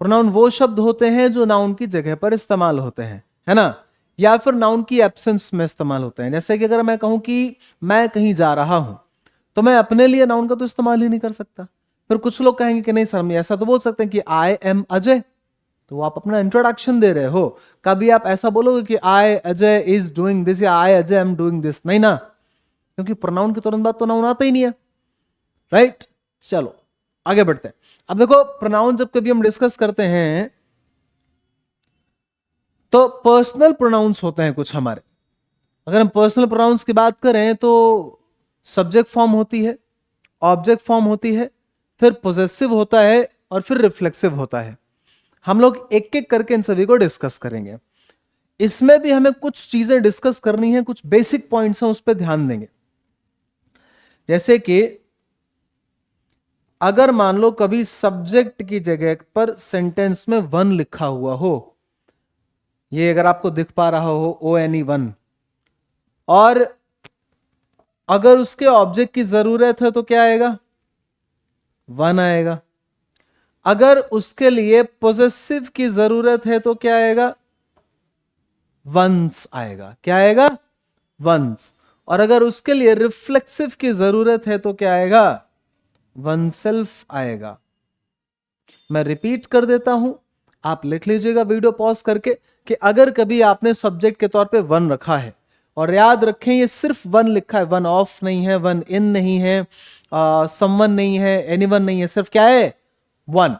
Pronoun वो शब्द होते हैं जो नाउन की जगह पर इस्तेमाल होते हैं, है ना, या फिर नाउन की एब्सेंस में इस्तेमाल होते हैं। जैसे कि अगर मैं कहूं कि मैं कहीं जा रहा हूं, तो मैं अपने लिए नाउन का तो इस्तेमाल ही नहीं कर सकता। फिर कुछ लोग कहेंगे कि नहीं सर, ऐसा तो बोल सकते हैं कि आई एम अजय, तो आप अपना इंट्रोडक्शन दे रहे हो। कभी आप ऐसा बोलोगे कि आई अजय इज डूइंग दिस या आई अजय एम डूइंग दिस, नहीं ना, क्योंकि प्रोनाउन के तुरंत बाद तो नाउन आता ही नहीं है, राइट। चलो आगे बढ़ते हैं। अब देखो, प्रोनाउन जब कभी हम डिस्कस करते हैं तो पर्सनल प्रोनाउंस होते हैं कुछ हमारे। अगर हम पर्सनल प्रोनाउंस की बात करें तो सब्जेक्ट फॉर्म होती है, ऑब्जेक्ट फॉर्म होती है, फिर पोजेसिव होता है और फिर रिफ्लेक्सिव होता है। हम लोग एक एक करके इन सभी को डिस्कस करेंगे। इसमें भी हमें कुछ चीजें डिस्कस करनी है, कुछ बेसिक पॉइंट्स हैं, उस पर ध्यान देंगे। जैसे कि अगर मान लो कभी सब्जेक्ट की जगह पर सेंटेंस में वन लिखा हुआ हो, ये अगर आपको दिख पा रहा हो ONE वन, और अगर उसके ऑब्जेक्ट की जरूरत है तो क्या आएगा, वन आएगा। अगर उसके लिए पोजेसिव की जरूरत है तो क्या आएगा, वंस आएगा। क्या आएगा, वंस। और अगर उसके लिए रिफ्लेक्सिव की जरूरत है तो क्या आएगा, वनसेल्फ आएगा। मैं रिपीट कर देता हूं, आप लिख लीजिएगा वीडियो पॉज करके, कि अगर कभी आपने सब्जेक्ट के तौर पे वन रखा है, और याद रखें ये सिर्फ वन लिखा है, वन ऑफ नहीं है, वन इन नहीं है, समवन नहीं है, एनीवन नहीं है, सिर्फ क्या है, वन।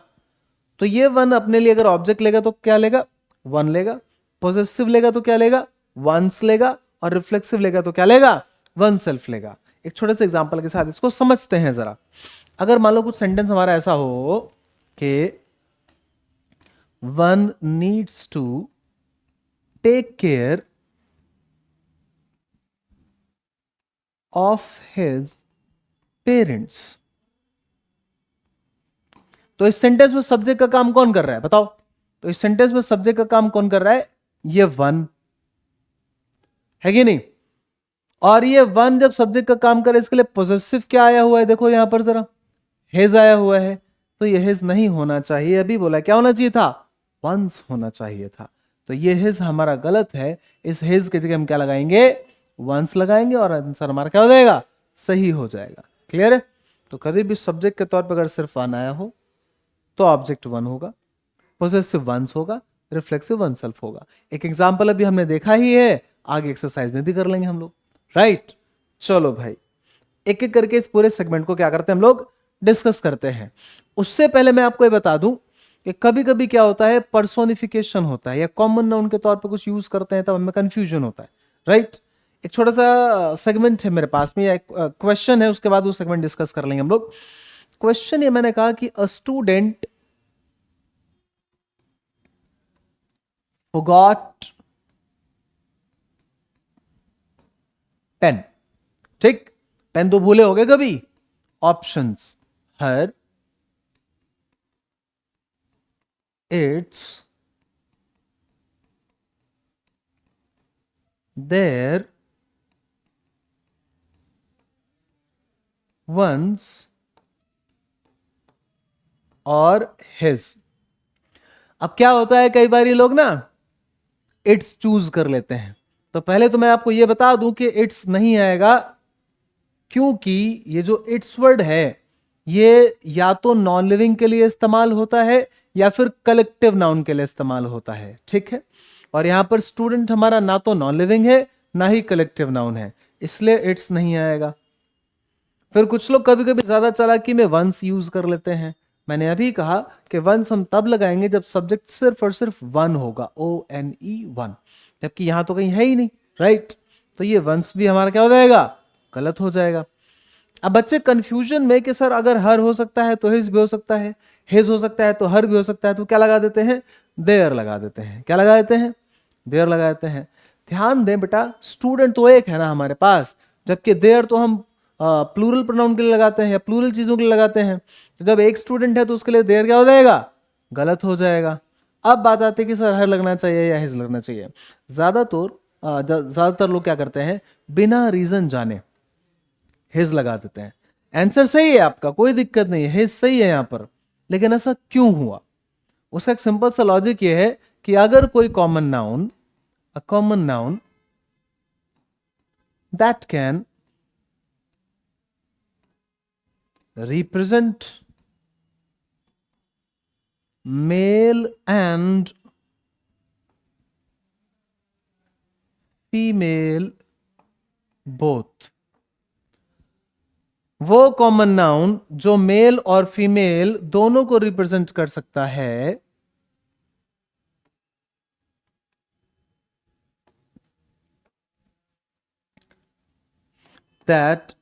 तो ये वन अपने लिए अगर ऑब्जेक्ट लेगा तो क्या लेगा, वन लेगा। पोजेसिव लेगा तो क्या लेगा, वंस लेगा। और रिफ्लेक्सिव लेगा तो क्या लेगा, वन सेल्फ लेगा। एक छोटे से एग्जांपल के साथ इसको समझते हैं जरा। अगर मान लो कुछ सेंटेंस हमारा ऐसा हो कि one needs to take care of his parents, तो इस सेंटेंस में सब्जेक्ट का काम कौन कर रहा है, बताओ। तो इस सेंटेंस में सब्जेक्ट का काम कौन कर रहा है, ये वन है कि नहीं। और ये वन जब सब्जेक्ट का काम करे, इसके लिए पोजेसिव क्या आया हुआ है, देखो यहां पर जरा, हेज आया हुआ है। तो ये हेज नहीं होना चाहिए, अभी बोला क्या होना चाहिए था, वंस होना चाहिए था। तो ये हेज हमारा गलत है। इस हेज की जगह हम क्या लगाएंगे, वंस लगाएंगे, और आंसर हमारा क्या हो जाएगा, सही हो जाएगा। क्लियर है। तो कभी भी सब्जेक्ट के तौर पर अगर सिर्फ वन आया हो तो ऑब्जेक्ट वन होगा, पोजेसिव वंस होगा, रिफ्लेक्सिव वन सेल्फ होगा। एक एग्जांपल अभी हमने देखा ही है, आगे एक्सरसाइज में भी कर लेंगे हम लोग, राइट। चलो भाई, एक एक करके इस पूरे सेगमेंट को क्या करते हैं हम लोग, डिस्कस करते हैं। उससे पहले मैं आपको ये बता दूं कि कभी कभी क्या होता है, पर्सोनिफिकेशन होता है या कॉमन नाउन के तौर पर कुछ यूज करते हैं, तब हमें कंफ्यूजन होता है, राइट। एक छोटा सा सेगमेंट है मेरे पास में, या एक क्वेश्चन है, उसके बाद वो सेगमेंट डिस्कस कर लेंगे हम लोग। क्वेश्चन ये मैंने कहा कि अ स्टूडेंट forgot पेन, ठीक, पेन तो भूले होगे कभी। Options, her, its, their, one's और हिज। अब क्या होता है, कई बार ये लोग ना इट्स चूज कर लेते हैं। तो पहले तो मैं आपको यह बता दूं कि इट्स नहीं आएगा, क्योंकि ये जो इट्स वर्ड है ये या तो नॉन लिविंग के लिए इस्तेमाल होता है या फिर कलेक्टिव नाउन के लिए इस्तेमाल होता है, ठीक है। और यहां पर स्टूडेंट हमारा ना तो नॉन लिविंग है ना ही कलेक्टिव नाउन है, इसलिए इट्स नहीं आएगा। फिर कुछ लोग कभी कभी ज्यादा चालाकी में वंस यूज कर लेते हैं। मैंने अभी कहा कि वंस हम तब लगाएंगे जब सब्जेक्ट सिर्फ और सिर्फ वन होगा, ONE वन, जबकि यहां तो कहीं है ही नहीं, राइट। तो ये वंस भी हमारा क्या हो जाएगा, गलत हो जाएगा। अब बच्चे कंफ्यूजन में कि सर अगर हर हो सकता है तो हिज भी हो सकता है, हिज हो सकता है तो हर भी हो सकता है, तो क्या लगा देते हैं, देयर लगा देते हैं। क्या लगा देते हैं, देयर लगा देते हैं। ध्यान दें बेटा, स्टूडेंट तो एक है ना हमारे पास, जबकि देयर तो हम प्लूरल प्रोनाउन के लिए लगाते हैं या प्लूरल चीजों के लिए लगाते हैं। तो जब एक स्टूडेंट है तो उसके लिए देयर क्या हो जाएगा, गलत हो जाएगा। अब बात आती है कि सर हर लगना चाहिए या हिज लगना चाहिए। ज्यादातर लोग क्या करते हैं, बिना रीजन जाने हिज लगा देते हैं। आंसर सही है आपका, कोई दिक्कत नहीं है, हिज सही है यहां पर, लेकिन ऐसा क्यों हुआ, उसका एक सिंपल सा लॉजिक ये है कि अगर कोई common noun, a common noun that can represent male and female both, वो कॉमन नाउन जो मेल और फीमेल दोनों को रिप्रेजेंट कर सकता है, that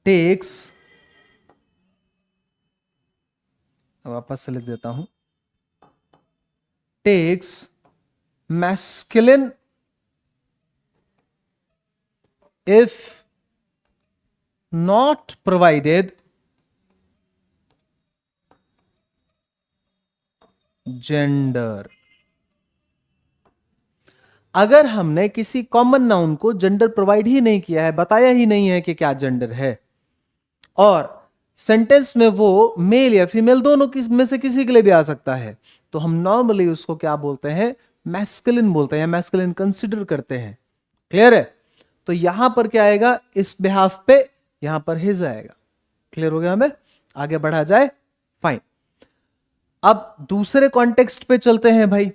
takes, वापस से लिख देता हूं, takes masculine if not provided gender। अगर हमने किसी कॉमन नाउन को जेंडर प्रोवाइड ही नहीं किया है, बताया ही नहीं है कि क्या जेंडर है, और सेंटेंस में वो मेल या फीमेल दोनों में से किसी के लिए भी आ सकता है, तो हम नॉर्मली उसको क्या बोलते हैं, मैस्कुलिन बोलते हैं, मैस्कुलिन कंसीडर करते हैं। क्लियर है? तो यहां पर क्या आएगा, इस बिहाफ पे यहां पर हिज आएगा। क्लियर हो गया? हमें आगे बढ़ा जाए। फाइन। अब दूसरे कॉन्टेक्स्ट पे चलते हैं भाई।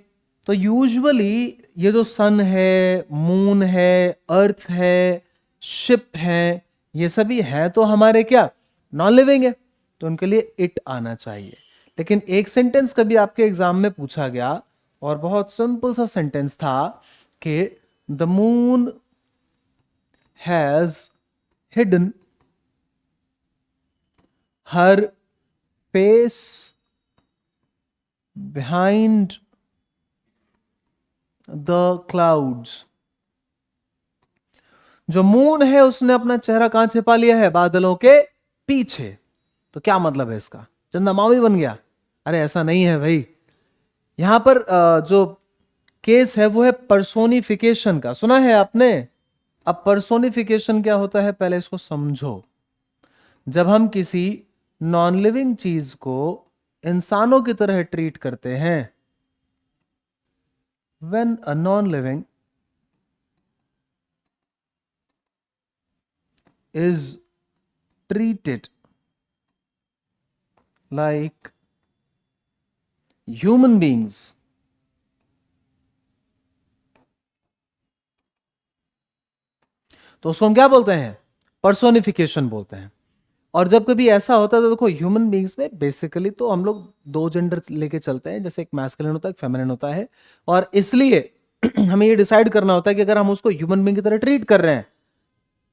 तो यूजुअली ये जो सन है, मून है, अर्थ है, शिप है, ये सभी है तो हमारे क्या, नॉन लिविंग है, तो उनके लिए इट आना चाहिए। लेकिन एक सेंटेंस कभी आपके एग्जाम में पूछा गया और बहुत सिंपल सा सेंटेंस था कि the moon has hidden her face behind the clouds. जो मून है उसने अपना चेहरा कहां छिपा लिया है, बादलों के पीछे। तो क्या मतलब है इसका, चंदा मावी बन गया? अरे ऐसा नहीं है भाई। यहां पर जो केस है वो है पर्सोनिफिकेशन का, सुना है आपने? अब पर्सोनिफिकेशन क्या होता है, पहले इसको समझो। जब हम किसी नॉन लिविंग चीज को इंसानों की तरह ट्रीट करते हैं, when a non-living is treated like human beings, तो उसको हम क्या बोलते हैं, पर्सोनिफिकेशन बोलते हैं। और जब कभी ऐसा होता है तो देखो, ह्यूमन बींग्स में बेसिकली तो हम लोग दो जेंडर लेके चलते हैं, जैसे एक मैस्कुलिन होता है, एक फेमिनिन होता है, और इसलिए हमें ये डिसाइड करना होता है कि अगर हम उसको ह्यूमन बींग की तरह ट्रीट कर रहे हैं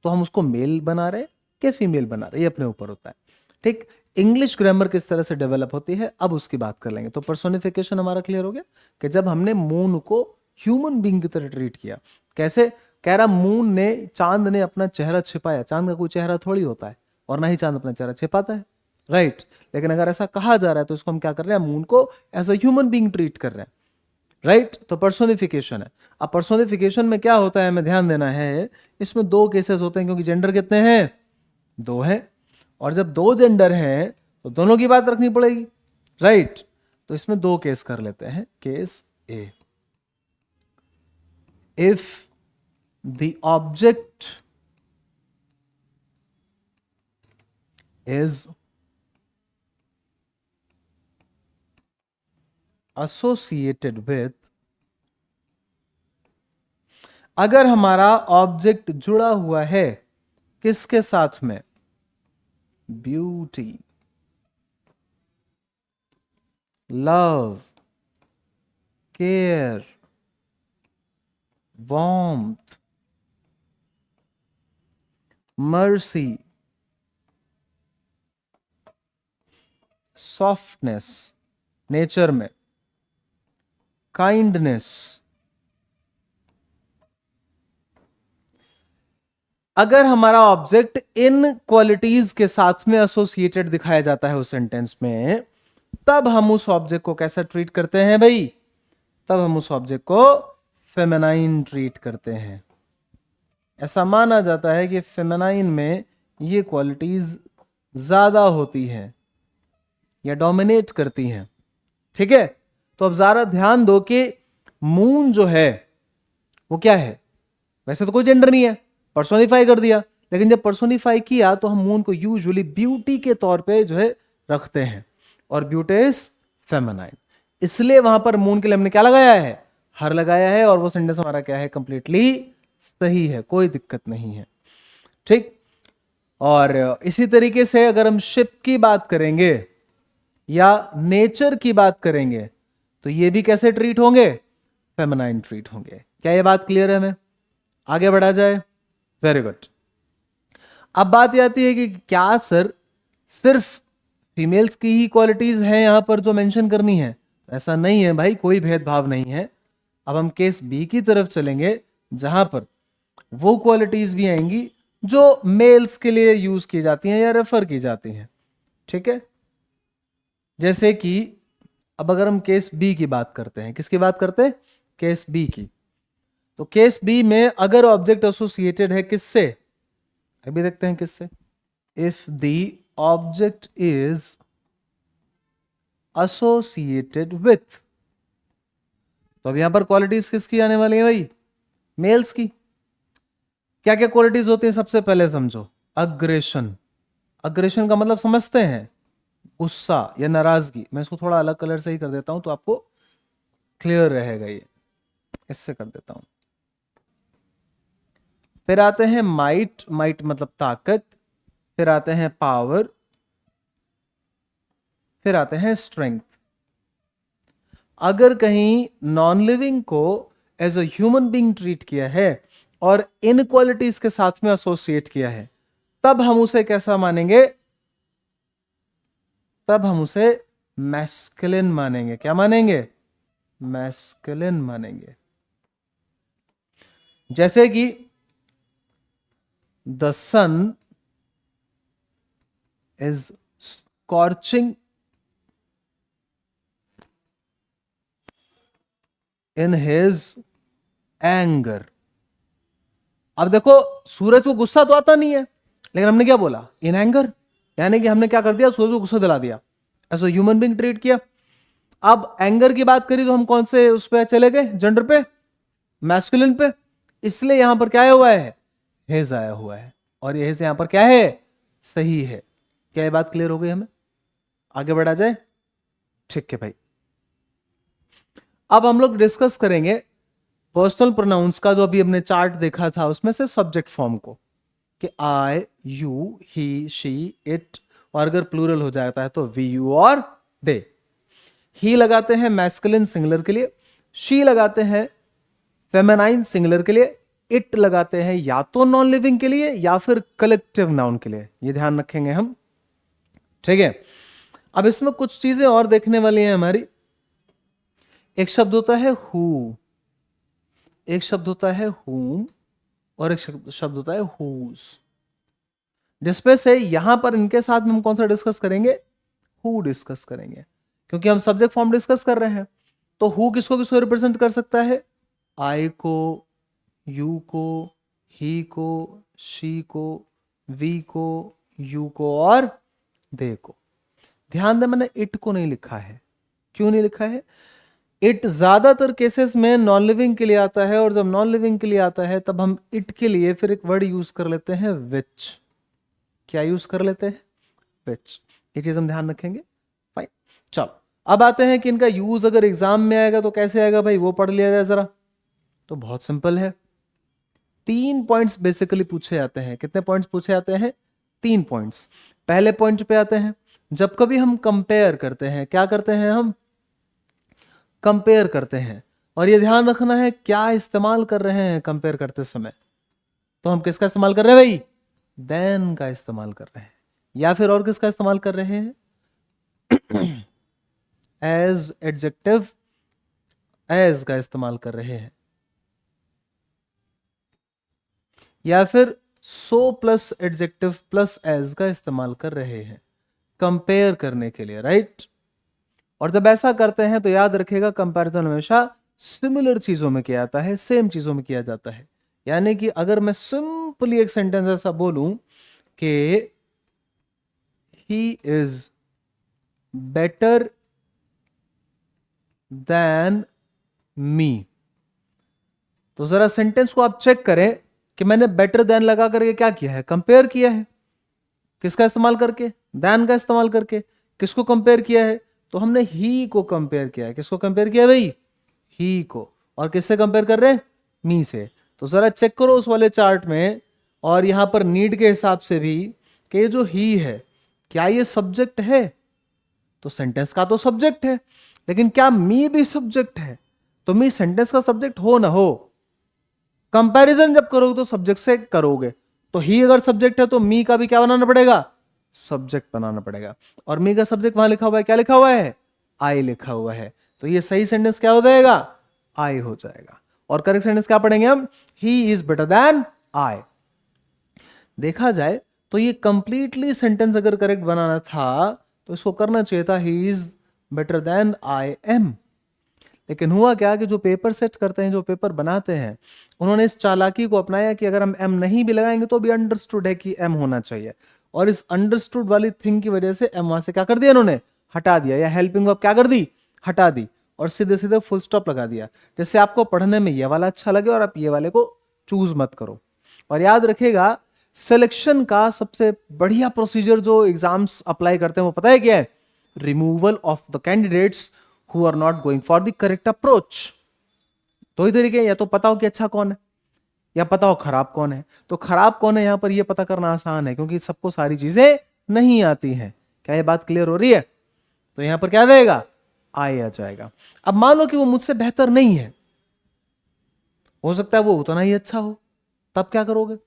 तो हम उसको मेल बना रहे हैं कि फीमेल बना रहे हैं, ये अपने ऊपर होता है। ठीक, इंग्लिश ग्रामर किस तरह से डेवलप होती है अब उसकी बात कर लेंगे। तो पर्सोनिफिकेशन हमारा क्लियर हो गया कि जब हमने मून को ह्यूमन बींग की तरह ट्रीट किया। कैसे? कह रहा मून ने, चांद ने अपना चेहरा छिपाया। चांद का कोई चेहरा थोड़ी होता है, और ना ही चांद अपना चेहरा छिपाता है, राइट? लेकिन अगर ऐसा कहा जा रहा है तो इसको हम क्या कर रहे हैं, मून को as a human being treat कर रहे हैं, राइट? तो पर्सोनिफिकेशन है। अब पर्सोनिफिकेशन में क्या होता है, हमें ध्यान देना है, इसमें दो केसेस होते हैं, क्योंकि जेंडर कितने हैं, दो हैं, और जब दो जेंडर हैं तो दोनों की बात रखनी पड़ेगी, राइट? तो इसमें दो केस कर लेते हैं। Case A, if the object is associated with, अगर हमारा ऑब्जेक्ट जुड़ा हुआ है किसके साथ में, beauty, love, care, warmth, mercy, softness nature में, काइंडनेस, अगर हमारा ऑब्जेक्ट इन क्वालिटीज के साथ में एसोसिएटेड दिखाया जाता है उस सेंटेंस में, तब हम उस ऑब्जेक्ट को कैसा ट्रीट करते हैं भाई, तब हम उस ऑब्जेक्ट को फेमिनाइन ट्रीट करते हैं। ऐसा माना जाता है कि फेमिनाइन में ये क्वालिटीज ज्यादा होती हैं या डोमिनेट करती हैं, ठीक है? तो अब जरा ध्यान दो कि मून जो है वो क्या है, वैसे तो कोई जेंडर नहीं है, पर्सोनिफाई कर दिया, लेकिन जब पर्सोनिफाई किया तो हम मून को यूजुअली ब्यूटी के तौर पे जो है रखते हैं, और ब्यूटी इज फेमिनाइन, इसलिए वहां पर मून के लिए हमने क्या लगाया है, हर लगाया है, और वो सेंटेंस हमारा क्या है, कंप्लीटली सही है, कोई दिक्कत नहीं है। ठीक, और इसी तरीके से अगर हम शिप की बात करेंगे या नेचर की बात करेंगे तो ये भी कैसे ट्रीट होंगे, फेमिनाइन ट्रीट होंगे। क्या ये बात क्लियर है हमें, आगे बढ़ा जाए, वेरी गुड। अब बात ये आती है कि क्या सर सिर्फ फीमेल्स की ही क्वालिटीज हैं यहां पर जो मेंशन करनी है, ऐसा नहीं है भाई, कोई भेदभाव नहीं है। अब हम केस बी की तरफ चलेंगे जहां पर वो क्वालिटीज भी आएंगी जो मेल्स के लिए यूज की जाती हैं या रेफर की जाती हैं। ठीक है, जैसे कि अब अगर हम केस बी की बात करते हैं, किसकी बात करते हैं, केस बी की, तो केस बी में अगर ऑब्जेक्ट एसोसिएटेड है किससे, अभी देखते हैं किससे, if the object is associated with, तो अब यहां पर क्वालिटीज किसकी आने वाली है भाई, मेल्स की। क्या क्या क्वालिटीज होती हैं, सबसे पहले समझो, अग्रेशन, अग्रेशन का मतलब समझते हैं, गुस्सा या नाराजगी। मैं इसको थोड़ा अलग कलर से ही कर देता हूं तो आपको क्लियर रहेगा, ये इससे कर देता हूं। फिर आते हैं माइट, माइट मतलब ताकत, फिर आते हैं पावर, फिर आते हैं स्ट्रेंथ। अगर कहीं नॉन लिविंग को as a human being treat किया है और इन क्वालिटीज के साथ में एसोसिएट किया है, तब हम उसे कैसा मानेंगे, तब हम उसे मैस्कुलिन मानेंगे। क्या मानेंगे, मैस्कुलिन मानेंगे। जैसे कि the sun is scorching in his anger. अब देखो सूरज को गुस्सा तो आता नहीं है, लेकिन हमने क्या बोला, इन एंगर, यानी कि हमने क्या कर दिया, सूरज को गुस्सा दिला दिया, ऐसा ह्यूमन बीइंग ट्रीट किया। अब एंगर की बात करी तो हम कौन से उस पे चले गए, जेंडर पे, मैस्कुलिन पे, इसलिए यहां पर क्या आया हुआ है, हेज आया हुआ है, और ये हेज यहां पर क्या है, सही है। क्या ये बात क्लियर हो गई हमें, आगे बढ़ा जाए। ठीक है भाई, अब हम लोग डिस्कस करेंगे पर्सनल प्रोनाउंस का, जो अभी हमने चार्ट देखा था उसमें से सब्जेक्ट फॉर्म को, कि आई, यू, ही, शी, इट, और अगर प्लूरल हो जाता है तो वी, यू और दे। ही लगाते हैं मैस्कुलिन सिंगुलर के लिए, शी लगाते हैं फेमिनाइन सिंगुलर के लिए, इट लगाते हैं या तो नॉन लिविंग के लिए या फिर कलेक्टिव नाउन के लिए, ये ध्यान रखेंगे हम। ठीक है, अब इसमें कुछ चीजें और देखने वाली हैं हमारी। एक शब्द होता है हु, एक शब्द होता है whom, और एक शब्द होता है whose, जिसपे से यहां पर इनके साथ में हम कौन सा डिस्कस करेंगे, who डिस्कस करेंगे, क्योंकि हम सब्जेक्ट फॉर्म डिस्कस कर रहे हैं। तो who किसको किसको रिप्रेजेंट कर सकता है, I को, you को, he को, she को, we को, you को और they को। ध्यान दें मैंने इट को नहीं लिखा है, क्यों नहीं लिखा है, इट ज्यादातर केसेस में नॉन लिविंग के लिए आता है, और जब नॉन लिविंग के लिए आता है तब हम इट के लिए फिर एक वर्ड यूज कर लेते हैं विच। क्या यूज कर लेते हैं, विच, ये चीज हम ध्यान रखेंगे। फाइन, चलो अब आते हैं कि इनका यूज अगर एग्जाम में आएगा तो कैसे आएगा भाई, वो पढ़ लिया जाए जरा। तो बहुत सिंपल है, 3 पॉइंट्स बेसिकली पूछे जाते हैं। कितने पॉइंट्स पूछे जाते हैं, 3 पॉइंट्स। पहले पॉइंट पे आते हैं, जब कभी हम कंपेयर करते हैं, क्या करते हैं, हम कंपेयर करते हैं, और ये ध्यान रखना है क्या इस्तेमाल कर रहे हैं कंपेयर करते समय। तो हम किसका इस्तेमाल कर रहे हैं भाई, देन का इस्तेमाल कर रहे हैं, या फिर और किसका इस्तेमाल कर रहे हैं, एज एडजेक्टिव, एज का इस्तेमाल कर रहे हैं, या फिर so plus adjective plus as का इस्तेमाल कर रहे हैं कंपेयर करने के लिए, राइट। और जब ऐसा करते हैं तो याद रखिएगा कंपैरिजन हमेशा सिमिलर चीजों में किया जाता है, सेम चीजों में किया जाता है। यानी कि अगर मैं सिंपली एक सेंटेंस ऐसा बोलूं कि ही इज बेटर देन मी। तो जरा सेंटेंस को आप चेक करें कि मैंने बेटर देन लगा करके क्या किया है, कंपेयर किया है। किसका इस्तेमाल करके, देन का इस्तेमाल करके। किसको कंपेयर किया है, तो हमने ही को कंपेयर किया है। किसको कंपेयर किया है भाई, ही को। और किससे कंपेयर कर रहे हैं, मी से। तो जरा चेक करो उस वाले चार्ट में और यहां पर नीड के हिसाब से भी कि ये जो ही है क्या ये सब्जेक्ट है, तो सेंटेंस का तो सब्जेक्ट है, लेकिन क्या मी भी सब्जेक्ट है, तो मी सेंटेंस का सब्जेक्ट हो ना हो, कंपैरिजन जब करोगे तो सब्जेक्ट से करोगे। तो ही अगर सब्जेक्ट है तो मी का भी क्या बनाना पड़ेगा, सब्जेक्ट बनाना पड़ेगा। और मी का सब्जेक्ट वहां लिखा हुआ है, क्या लिखा हुआ है, आई लिखा हुआ है। तो ये सही सेंटेंस क्या हो जाएगा, आई हो जाएगा। और करेक्ट सेंटेंस क्या पढ़ेंगे हम, he is better than I. देखा जाए तो ये कंप्लीटली सेंटेंस अगर करेक्ट बनाना था तो इसको करना चाहिए था he is better than I am. लेकिन हुआ क्या कि जो पेपर सेट करते हैं, जो पेपर बनाते हैं, उन्होंने इस चालाकी को अपनाया कि अगर हम एम नहीं भी लगाएंगे तो भी अंडरस्टूड है कि एम होना चाहिए। और इस अंडरस्टूड वाली थिंग की वजह से एम वहां से क्या कर दिया इन्होंने, हटा दिया, या हेल्पिंग वर्ब क्या कर दी, हटा दी, और सीधे सीधे फुल स्टॉप लगा दिया। जैसे आपको पढ़ने में ये वाला अच्छा लगे और आप ये वाले को चूज मत करो। और याद रखेगा सिलेक्शन का सबसे बढ़िया प्रोसीजर जो एग्जाम्स अप्लाई करते हैं वो पता है क्या है, removal of the candidates who are not going for the correct approach. दो ही तरीके, या तो पता हो कि अच्छा कौन है या पता हो खराब कौन है। तो खराब कौन है यहां पर यह पता करना आसान है क्योंकि सबको सारी चीजें नहीं आती हैं। क्या ये बात क्लियर हो रही है, तो यहां पर क्या रहेगा, आई आ जाएगा। अब मान लो कि वो मुझसे बेहतर नहीं है, हो सकता है वो उतना ही अच्छा हो, तब क्या करोगे,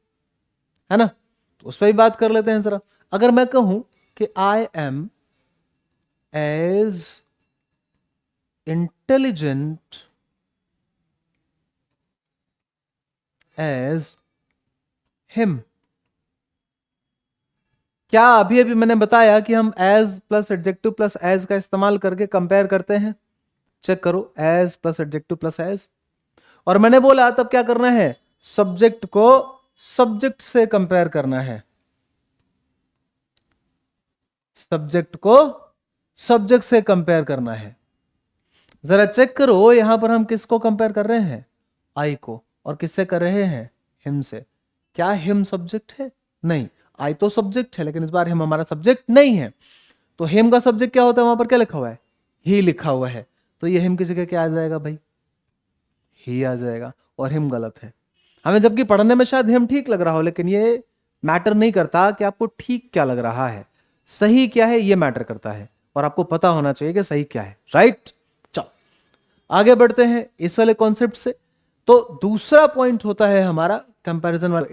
है ना। तो उस पर भी बात कर लेते हैं जरा। अगर मैं कहूं कि I am as intelligent as him, क्या अभी अभी मैंने बताया कि हम as plus adjective plus as का इस्तेमाल करके कंपेयर करते हैं। चेक करो, as plus adjective plus as. और मैंने बोला तब क्या करना है, सब्जेक्ट को सब्जेक्ट से कंपेयर करना है, सब्जेक्ट को सब्जेक्ट से कंपेयर करना है। जरा चेक करो यहां पर हम किसको कंपेयर कर रहे हैं, आई को, और किससे कर रहे हैं, हिम से। क्या हिम सब्जेक्ट है, नहीं, आई तो सब्जेक्ट है, लेकिन इस बार हिम हमारा सब्जेक्ट नहीं है। तो हिम का सब्जेक्ट क्या होता है, वहां पर क्या लिखा हुआ है, ही लिखा हुआ है। तो ये हिम की जगह क्या आ जाएगा भाई, ही आ जाएगा। और हिम गलत है। हमें जबकि पढ़ने में शायद हिम ठीक लग रहा हो, लेकिन ये मैटर नहीं करता कि आपको ठीक क्या लग रहा है, सही क्या है ये मैटर करता है। और आपको पता होना चाहिए कि सही क्या है, राइट। चलो आगे बढ़ते हैं इस वाले कॉन्सेप्ट से। तो दूसरा पॉइंट होता है हमारा कंपैरिजन वाला।